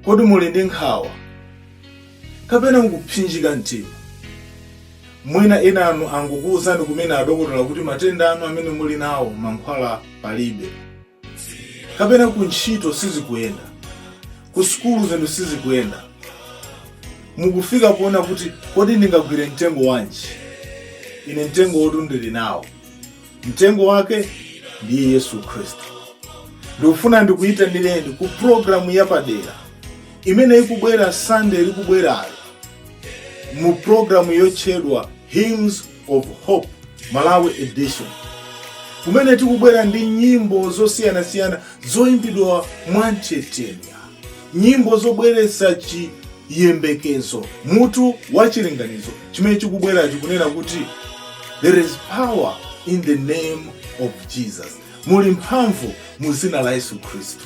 kodi muli ndi nkhawa kapena mukupsinjika mtima? Mwina ena anu angukuwuzani kumene adokotala kuti matenda anu amene muli nawo mankhwala palibe, kapena kuntchito sizikuyenda, ku sukulu zinthu sizikuyenda. Mukufika poona kuti kodi ndingagwire mtengo wanji? Ine mtengo woti ndili nawo, mtengo wake ndiye Yesu Khristu. Ndikufuna ndikuyitanireni ku programu yapadera imene ikubwera Sunday likubwerayo, mu programu yotchedwa Hymns of Hope Malawi edition, kumene tikubwera ndi nyimbo zosiyanasiyana zoyimbidwa mwamchetenya, nyimbo zobweretsa chiyembekezo, mutu wa chilinganizo chimene chikubwera chikunena kuti there is power in the name of Jesus. Muli mphamvu mu dzina la Yesu Khristu.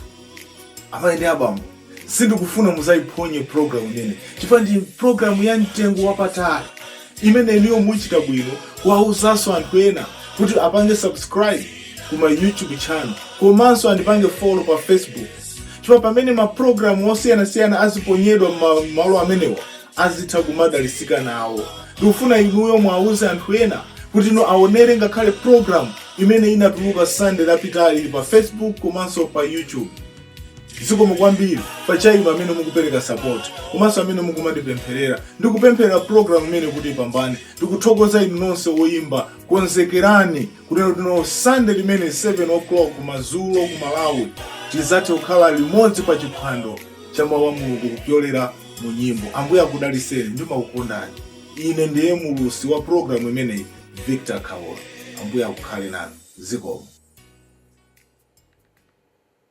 Amayi ndi abambo, sindikufuna muzayiphonye programu imene, chifukwa ndi programu ya mtengo wapatali imene niyo muchita bwino kuwawuzanso anthu ena kuti apange subscribe kuma YouTube channel, komanso andipange follow pa Facebook, chifukwa pamene maprogramu osiyanasiyana aziponyedwa malo amenewa azitha kumadalisika nawo. Ndikufuna inuyo mwawuze anthu ena kuti no aonere ngakhale programu imene inatuluka Sunday lapitali ili pa Facebook komanso pa YouTube. Zikomo kwambiri pachayi amene mukupereka support, komanso amene mukumandipempherera. Ndikupempherera programu imene kuti ipambane. Ndikuthokoza inu nonse oyimba, konzekerani kuti no Sunday limene 7 o'clock kumadzulo ku Malawi tizathe kukhala limodzi pa chiphwando cha mawu a Mulungu kupyolera mu nyimbo. Ambuye akudaliseni, ndimakukondani. Ine ndiye mulusi wa programu imeneyi, Victor. Ambuye akukhale nanu. Zikomo.